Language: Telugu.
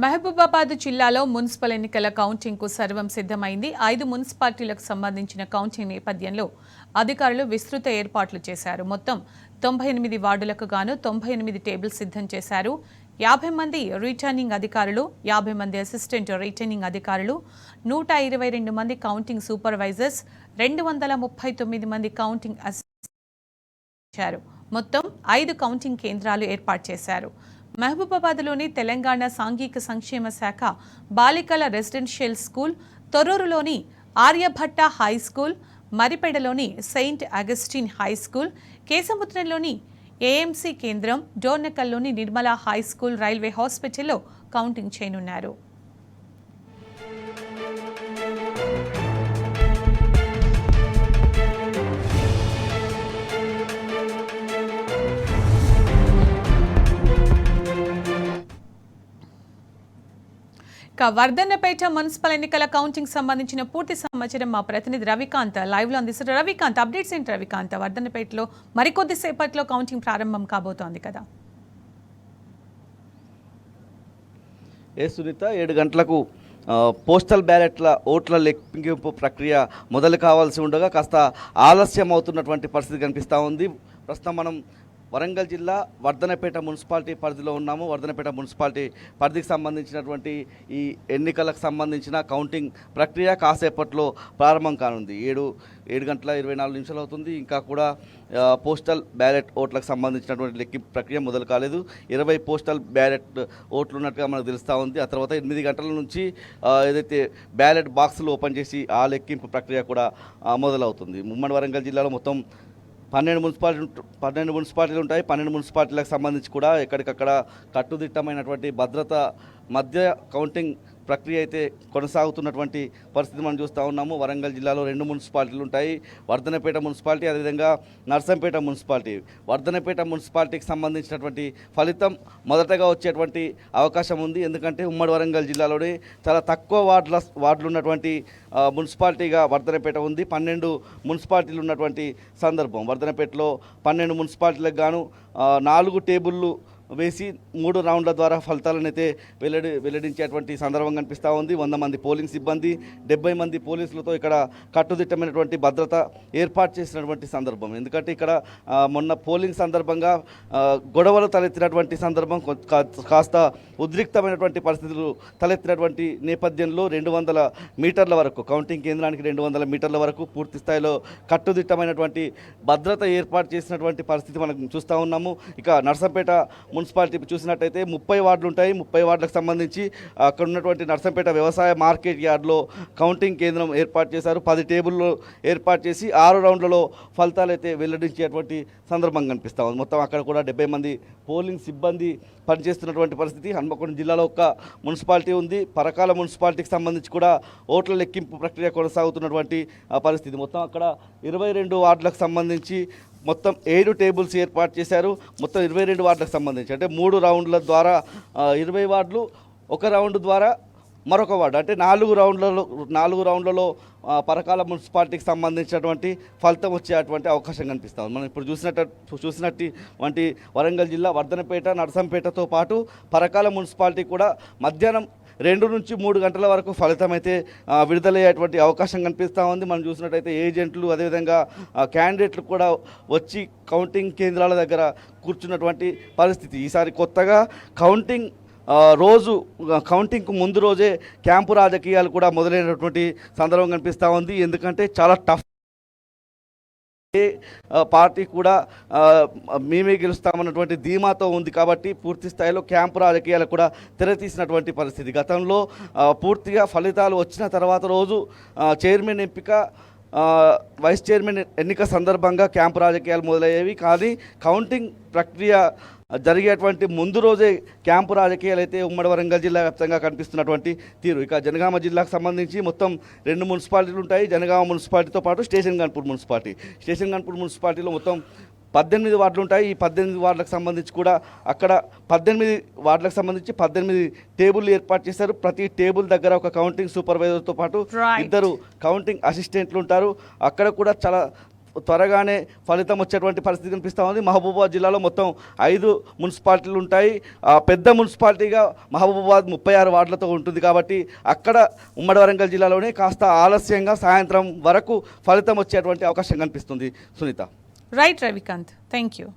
మహబూబాబాద్ జిల్లాలో మున్సిపల్ ఎన్నికల కౌంటింగ్కు సర్వం సిద్ధమైంది. 5 మున్సిపాలిటీలకు సంబంధించిన కౌంటింగ్ నేపథ్యంలో అధికారులు విస్తృత ఏర్పాట్లు చేశారు. మొత్తం 98 వార్డులకు గాను 98 టేబుల్స్ సిద్ధం చేశారు. 50 మంది రిటర్నింగ్ అధికారులు, 50 మంది అసిస్టెంట్ రిటర్నింగ్ అధికారులు, 122 మంది కౌంటింగ్ సూపర్వైజర్స్, 239 మంది కౌంటింగ్ అసిస్టెంట్ మొత్తం 5 కౌంటింగ్ కేంద్రాలు ఏర్పాటు చేశారు. మహబూబాబాద్లోని తెలంగాణ సాంఘిక సంక్షేమ శాఖ బాలికల రెసిడెన్షియల్ స్కూల్, తొర్రూరులోని ఆర్యభట్ట హై స్కూల్, మరిపేడలోని సెయింట్ అగస్టిన్ హై స్కూల్, కేసముద్రంలోని ఏఎంసీ కేంద్రం, డోర్నకల్లోని నిర్మలా హై స్కూల్, రైల్వే హాస్పిటల్లో కౌంటింగ్ చేయనున్నారు. వర్ధన్నపేట మున్సిపల్ ఎన్నికల కౌంటింగ్ సంబంధించిన పూర్తి సమాచారం మా ప్రతినిధి రవికాంత్ లైవ్ లో అందిస్తారు. రవికాంత్, అప్డేట్స్ ఏంటి రవికాంత్? వర్ధన్నపేటలో మరికొద్ది సేపట్లో కౌంటింగ్ ప్రారంభం కాబోతోంది కదా? సునీత, 7 గంటలకు పోస్టల్ బ్యాలెట్ల ఓట్ల లెక్కింపు ప్రక్రియ మొదలు కావాల్సి ఉండగా కాస్త ఆలస్యం అవుతున్నటువంటి పరిస్థితి కనిపిస్తూ ఉంది. ప్రస్తుతం మనం వరంగల్ జిల్లా వర్ధన్నపేట మున్సిపాలిటీ పరిధిలో ఉన్నాము. వర్ధన్నపేట మున్సిపాలిటీ పరిధికి సంబంధించినటువంటి ఈ ఎన్నికలకు సంబంధించిన కౌంటింగ్ ప్రక్రియ కాసేపట్లో ప్రారంభం కానుంది. 7 గంటల 24 నిమిషాలు అవుతుంది. ఇంకా కూడా పోస్టల్ బ్యాలెట్ ఓట్లకు సంబంధించినటువంటి లెక్కింపు ప్రక్రియ మొదలు కాలేదు. 20 పోస్టల్ బ్యాలెట్ ఓట్లు ఉన్నట్టుగా మనకు తెలుస్తూ ఉంది. ఆ తర్వాత 8 గంటల నుంచి ఏదైతే బ్యాలెట్ బాక్సులు ఓపెన్ చేసి ఆ లెక్కింపు ప్రక్రియ కూడా మొదలవుతుంది. ఉమ్మడి వరంగల్ జిల్లాలో మొత్తం 12 మున్సిపాలిటీలు ఉంటాయి. 12 మున్సిపాలిటీలకు సంబంధించి కూడా ఎక్కడికక్కడ కట్టుదిట్టమైనటువంటి భద్రత మధ్య కౌంటింగ్ ప్రక్రియ అయితే కొనసాగుతున్నటువంటి పరిస్థితి మనం చూస్తూ ఉన్నాము. వరంగల్ జిల్లాలో 2 మున్సిపాలిటీలు ఉంటాయి. వర్ధన్నపేట మున్సిపాలిటీ, అదేవిధంగా నర్సంపేట మున్సిపాలిటీ. వర్ధన్నపేట మున్సిపాలిటీకి సంబంధించినటువంటి ఫలితం మొదటగా వచ్చేటువంటి అవకాశం ఉంది. ఎందుకంటే ఉమ్మడి వరంగల్ జిల్లాలోనే చాలా తక్కువ వార్డులు ఉన్నటువంటి మున్సిపాలిటీగా వర్ధన్నపేట ఉంది. 12 మున్సిపాలిటీలు ఉన్నటువంటి సందర్భం. వర్ధన్నపేటలో 12 మున్సిపాలిటీలకు గాను 4 టేబుళ్ళు వేసి 3 రౌండ్ల ద్వారా ఫలితాలను అయితే వెల్లడించేటువంటి సందర్భం కనిపిస్తూ ఉంది. 100 మంది పోలింగ్ సిబ్బంది, 70 మంది పోలీసులతో ఇక్కడ కట్టుదిట్టమైనటువంటి భద్రత ఏర్పాటు చేసినటువంటి సందర్భం. ఎందుకంటే ఇక్కడ మొన్న పోలింగ్ సందర్భంగా గొడవలు తలెత్తినటువంటి సందర్భం, కాస్త ఉద్రిక్తమైనటువంటి పరిస్థితులు తలెత్తినటువంటి నేపథ్యంలో 200 మీటర్ల వరకు, కౌంటింగ్ కేంద్రానికి 200 మీటర్ల వరకు పూర్తి స్థాయిలో కట్టుదిట్టమైనటువంటి భద్రత ఏర్పాటు చేసినటువంటి పరిస్థితి మనం చూస్తూ ఉన్నాము. ఇక నర్సంపేట మున్సిపాలిటీ చూసినట్టయితే 30 వార్డులు ఉంటాయి. 30 వార్డులకు సంబంధించి అక్కడ ఉన్నటువంటి నర్సంపేట వ్యవసాయ మార్కెట్ యార్డ్లో కౌంటింగ్ కేంద్రం ఏర్పాటు చేశారు. 10 టేబుల్లో ఏర్పాటు చేసి 6 రౌండ్లలో ఫలితాలు అయితే వెల్లడించేటువంటి సందర్భం కనిపిస్తూ ఉంది. మొత్తం అక్కడ కూడా 70 మంది పోలింగ్ సిబ్బంది పనిచేస్తున్నటువంటి పరిస్థితి. హన్మకొండ జిల్లాలో ఒక మున్సిపాలిటీ ఉంది. పరకాల మున్సిపాలిటీకి సంబంధించి కూడా ఓట్ల లెక్కింపు ప్రక్రియ కొనసాగుతున్నటువంటి పరిస్థితి. మొత్తం అక్కడ 22 వార్డులకు సంబంధించి మొత్తం 7 టేబుల్స్ ఏర్పాటు చేశారు. మొత్తం 22 వార్డులకు సంబంధించి అంటే 3 రౌండ్ల ద్వారా 20 వార్డులు, 1 రౌండ్ ద్వారా మరొక వార్డు, అంటే 4 రౌండ్లలో పరకాల మున్సిపాలిటీకి సంబంధించినటువంటి ఫలితం వచ్చేటువంటి అవకాశం కనిపిస్తుంది. మనం ఇప్పుడు చూసినటువంటి వరంగల్ జిల్లా వర్ధన్నపేట, నర్సంపేటతో పాటు పరకాల మున్సిపాలిటీ కూడా మధ్యాహ్నం 2 నుంచి 3 గంటల వరకు ఫలితం అయితే విడుదలయ్యేటువంటి అవకాశం కనిపిస్తూ ఉంది. మనం చూసినట్టయితే ఏజెంట్లు, అదేవిధంగా క్యాండిడేట్లు కూడా వచ్చి కౌంటింగ్ కేంద్రాల దగ్గర కూర్చున్నటువంటి పరిస్థితి. ఈసారి కొత్తగా కౌంటింగ్కు ముందు రోజే క్యాంపు రాజకీయాలు కూడా మొదలైనటువంటి సందర్భం కనిపిస్తూ ఉంది. ఎందుకంటే చాలా టఫ్, పార్టీ కూడా మేమే గెలుస్తామన్నటువంటి ధీమాతో ఉంది కాబట్టి పూర్తి స్థాయిలో క్యాంపు రాజకీయాలకు కూడా తెరతీసినటువంటి పరిస్థితి. గతంలో పూర్తిగా ఫలితాలు వచ్చిన తర్వాత రోజు చైర్మన్ ఎంపిక, వైస్ చైర్మన్ ఎన్నిక సందర్భంగా క్యాంపు రాజకీయాలు మొదలయ్యేవి. కానీ కౌంటింగ్ ప్రక్రియ జరిగేటువంటి ముందు రోజే క్యాంపు రాజకీయాలు అయితే ఉమ్మడి వరంగల్ జిల్లా వ్యాప్తంగా కనిపిస్తున్నటువంటి తీరు. ఇక జనగామ జిల్లాకు సంబంధించి మొత్తం 2 మున్సిపాలిటీలు ఉంటాయి. జనగామ మున్సిపాలిటీతో పాటు స్టేషన్ గన్పూర్ మున్సిపాలిటీలో మొత్తం 18 వార్డులు ఉంటాయి. ఈ 18 వార్డులకు సంబంధించి కూడా అక్కడ 18 వార్డులకు సంబంధించి 18 టేబుల్ ఏర్పాటు చేశారు. ప్రతి టేబుల్ దగ్గర ఒక కౌంటింగ్ సూపర్వైజర్తో పాటు 2 కౌంటింగ్ అసిస్టెంట్లు ఉంటారు. అక్కడ కూడా చాలా త్వరగానే ఫలితం వచ్చేటువంటి పరిస్థితి కనిపిస్తూ ఉంది. మహబూబాబాద్ జిల్లాలో మొత్తం 5 మున్సిపాలిటీలు ఉంటాయి. పెద్ద మున్సిపాలిటీగా మహబూబాబాద్ 36 వార్డులతో ఉంటుంది కాబట్టి అక్కడ ఉమ్మడి వరంగల్ జిల్లాలోనే కాస్త ఆలస్యంగా సాయంత్రం వరకు ఫలితం వచ్చేటువంటి అవకాశం కనిపిస్తుంది. Sunitha. Right Ravikanth, thank you.